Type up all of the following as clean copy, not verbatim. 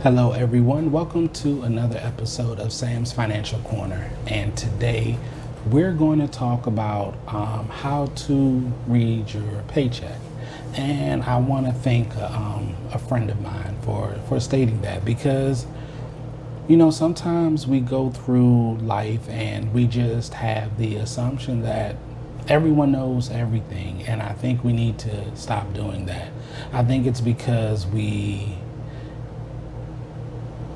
Hello everyone, welcome to another episode of Sam's Financial Corner, and today we're going to talk about how to read your paycheck. And I want to thank a friend of mine for stating that, because sometimes we go through life and we just have the assumption that everyone knows everything, and I think we need to stop doing that. I think it's because we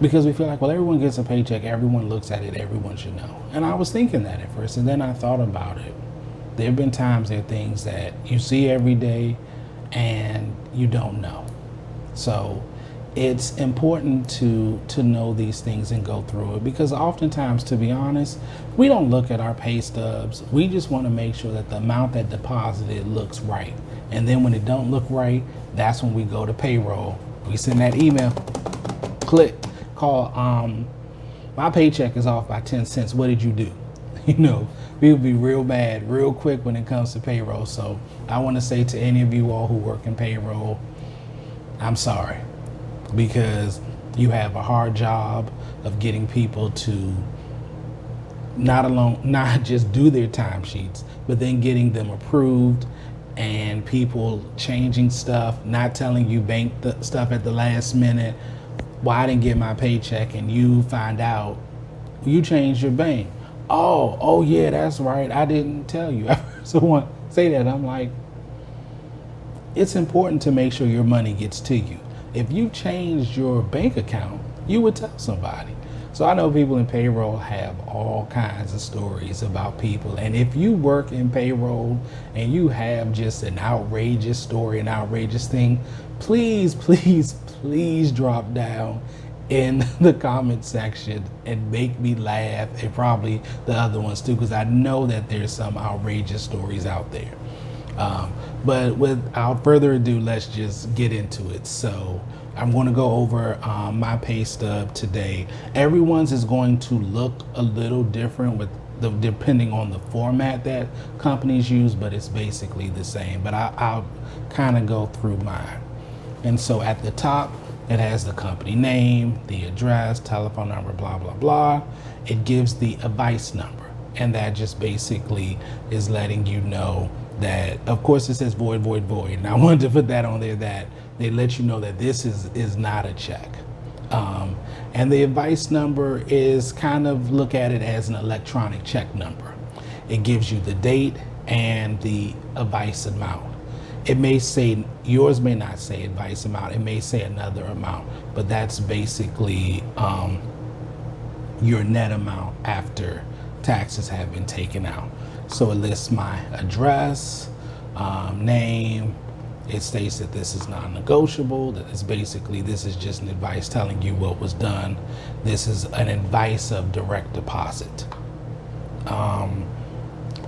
feel like, well, everyone gets a paycheck, everyone looks at it, everyone should know. And I was thinking that at first, and then I thought about it. There have been times, there are things that you see every day and you don't know. So it's important to know these things and go through it, because oftentimes, to be honest, we don't look at our pay stubs. We just want to make sure that the amount that deposited looks right. And then when it don't look right, that's when we go to payroll. We send that email, click, call, my paycheck is off by 10 cents. What did you do? We'll be real bad real quick when it comes to payroll. So I want to say to any of you all who work in payroll, I'm sorry, because you have a hard job of getting people to not just do their timesheets, but then getting them approved, and people changing stuff, not telling you bank stuff at the last minute. Well, I didn't get my paycheck, and you find out you changed your bank. Oh yeah, that's right, I didn't tell you. Someone say that, I'm like, it's important to make sure your money gets to you. If you changed your bank account, you would tell somebody. So I know people in payroll have all kinds of stories about people. And if you work in payroll and you have just an outrageous story, an outrageous thing, please drop down in the comment section and make me laugh, and probably the other ones too, because I know that there's some outrageous stories out there. But without further ado, let's just get into it. So I'm going to go over my pay stub today. Everyone's is going to look a little different depending on the format that companies use, but it's basically the same. But I'll kind of go through mine. And so at the top, it has the company name, the address, telephone number, blah, blah, blah. It gives the advice number, and that just basically is letting you know that, of course, it says void, void, void. And I wanted to put that on there, that they let you know that this is not a check. And the advice number is kind of, look at it as an electronic check number. It gives you the date and the advice amount. It may say, yours may not say advice amount, it may say another amount, but that's basically your net amount after taxes have been taken out. So it lists my address, name. It states that this is non-negotiable, that it's basically, this is just an advice telling you what was done. This is an advice of direct deposit.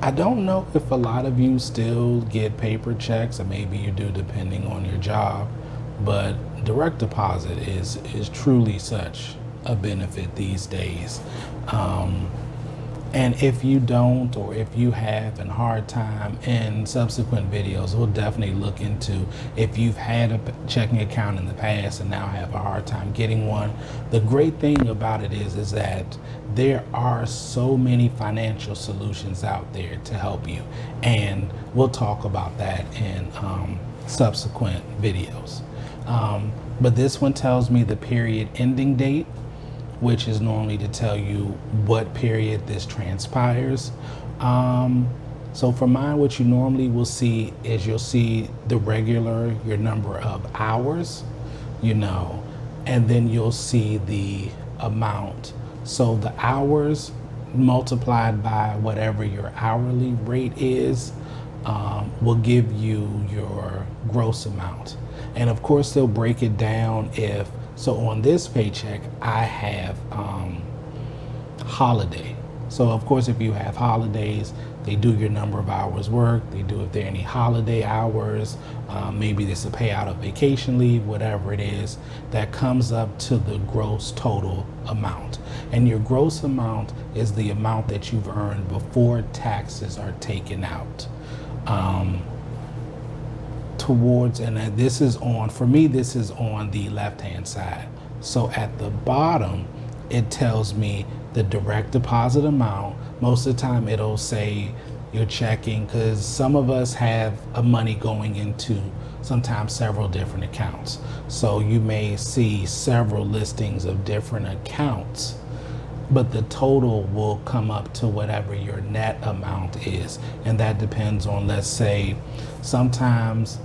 I don't know if a lot of you still get paper checks, or maybe you do depending on your job, but direct deposit is truly such a benefit these days. And if you don't, or if you have a hard time, in subsequent videos, we'll definitely look into if you've had a checking account in the past and now have a hard time getting one. The great thing about it is that there are so many financial solutions out there to help you. And we'll talk about that in subsequent videos. But this one tells me the period ending date, which is normally to tell you what period this transpires. So for mine, what you normally will see is you'll see the regular, your number of hours, and then you'll see the amount. So the hours multiplied by whatever your hourly rate is will give you your gross amount. And of course, they'll break it down so on this paycheck, I have holiday. So of course, if you have holidays, they do your number of hours worked. They do if there are any holiday hours, maybe there's a payout of vacation leave, whatever it is, that comes up to the gross total amount. And your gross amount is the amount that you've earned before taxes are taken out. And this is on, for me, this is on the left-hand side. So at the bottom, it tells me the direct deposit amount. Most of the time it'll say your checking, because some of us have a money going into sometimes several different accounts. So you may see several listings of different accounts, but the total will come up to whatever your net amount is. And that depends on, let's say, sometimes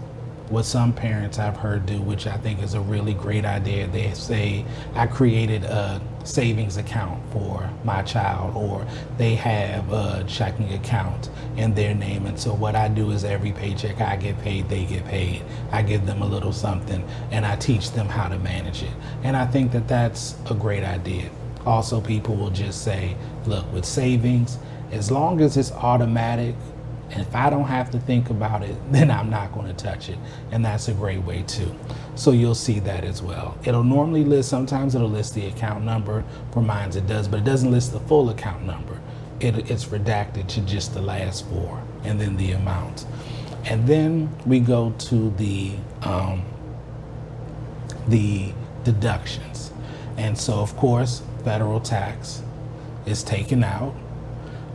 what some parents I've heard do, which I think is a really great idea, they say, I created a savings account for my child, or they have a checking account in their name. And so what I do is every paycheck I get paid, they get paid. I give them a little something and I teach them how to manage it. And I think that that's a great idea. Also, people will just say, look, with savings, as long as it's automatic, and if I don't have to think about it, then I'm not going to touch it. And that's a great way too. So you'll see that as well. It'll normally list, sometimes it'll list the account number. For mine it does, but it doesn't list the full account number. It's redacted to just the last four and then the amount. And then we go to the deductions. And so of course, federal tax is taken out.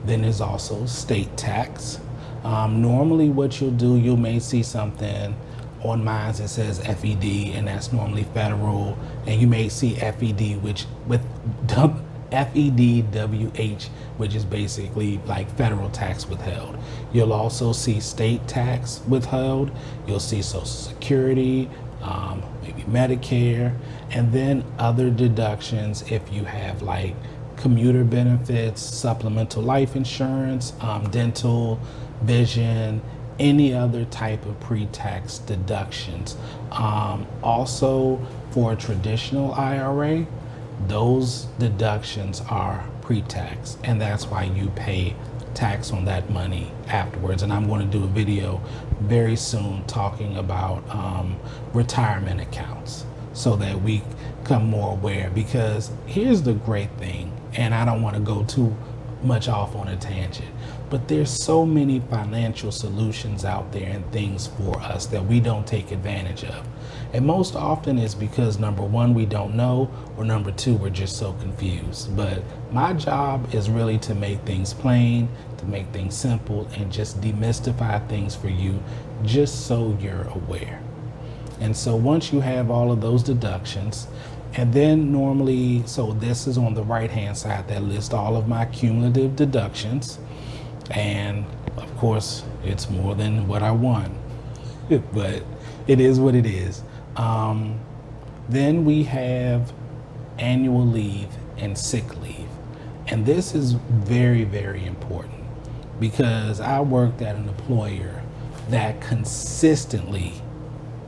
Then there's also state tax. Normally what you'll do, you may see something on mine that says FED, and that's normally federal, and you may see FED, which with FEDWH, which is basically like federal tax withheld. You'll also see state tax withheld. You'll see Social Security, maybe Medicare, and then other deductions if you have like commuter benefits, supplemental life insurance, dental, vision, any other type of pre-tax deductions. Also, for a traditional IRA, those deductions are pre-tax, and that's why you pay tax on that money afterwards. And I'm going to do a video very soon talking about retirement accounts so that we become more aware, because here's the great thing, and I don't want to go too much off on a tangent, but there's so many financial solutions out there and things for us that we don't take advantage of. And most often it's because number one, we don't know, or number two, we're just so confused. But my job is really to make things plain, to make things simple, and just demystify things for you just so you're aware. And so once you have all of those deductions, and then normally, so this is on the right hand side that lists all of my cumulative deductions. And of course, it's more than what I want, but it is what it is. Then we have annual leave and sick leave. And this is very, very important, because I worked at an employer that consistently,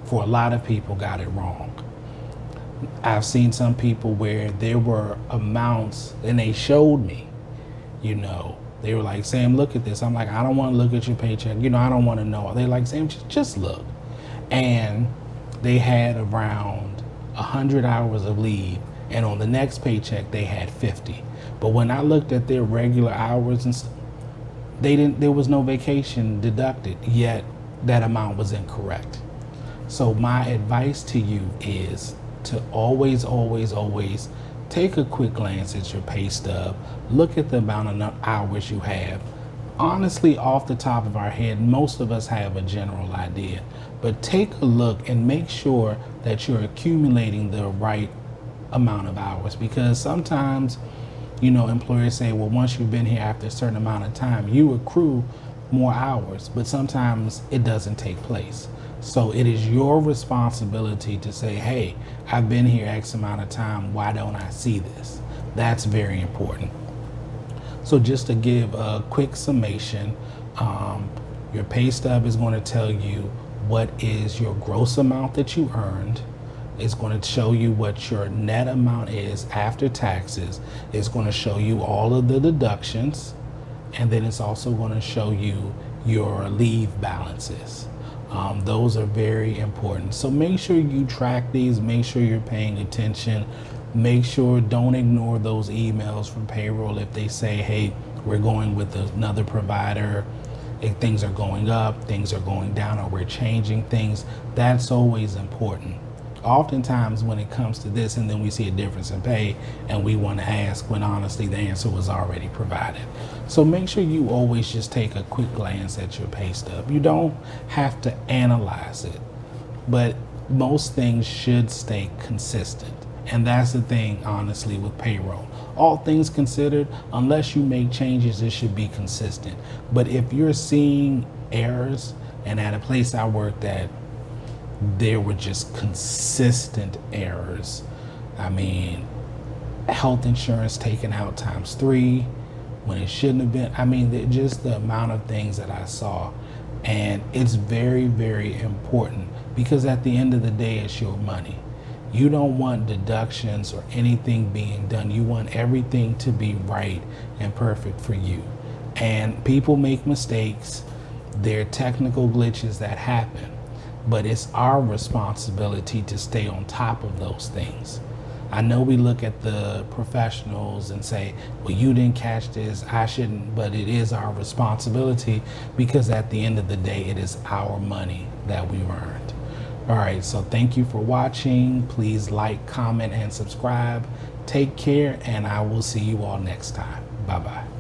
for a lot of people, got it wrong. I've seen some people where there were amounts, and they showed me, they were like, Sam, look at this. I'm like, I don't want to look at your paycheck. I don't want to know. They're like, Sam, just look. And they had around 100 hours of leave, and on the next paycheck they had 50. But when I looked at their regular hours and stuff, there was no vacation deducted, yet that amount was incorrect. So my advice to you is to always, always, always take a quick glance at your pay stub, look at the amount of hours you have. Honestly, off the top of our head, most of us have a general idea, but take a look and make sure that you're accumulating the right amount of hours, because sometimes, employers say, well, once you've been here after a certain amount of time, you accrue more hours, but sometimes it doesn't take place. So it is your responsibility to say, hey, I've been here X amount of time. Why don't I see this? That's very important. So just to give a quick summation, your pay stub is going to tell you what is your gross amount that you earned. It's going to show you what your net amount is after taxes. It's going to show you all of the deductions. And then it's also going to show you your leave balances. Those are very important. So make sure you track these, make sure you're paying attention, make sure don't ignore those emails from payroll if they say, hey, we're going with another provider, if things are going up, things are going down, or we're changing things. That's always important. oftentimes when it comes to this, and then we see a difference in pay and we want to ask when honestly the answer was already provided. So make sure you always just take a quick glance at your pay stub. You don't have to analyze it, but most things should stay consistent. And that's the thing, honestly, with payroll. All things considered, unless you make changes, it should be consistent. But if you're seeing errors, and at a place I worked at, there were just consistent errors. I mean, health insurance taken out ×3 when it shouldn't have been. I mean, just the amount of things that I saw. And it's very, very important, because at the end of the day, it's your money. You don't want deductions or anything being done. You want everything to be right and perfect for you. And people make mistakes. There are technical glitches that happen, but it's our responsibility to stay on top of those things. I know we look at the professionals and say, well, you didn't catch this, I shouldn't, but it is our responsibility, because at the end of the day, it is our money that we've earned. All right, so thank you for watching. Please like, comment, and subscribe. Take care, and I will see you all next time. Bye-bye.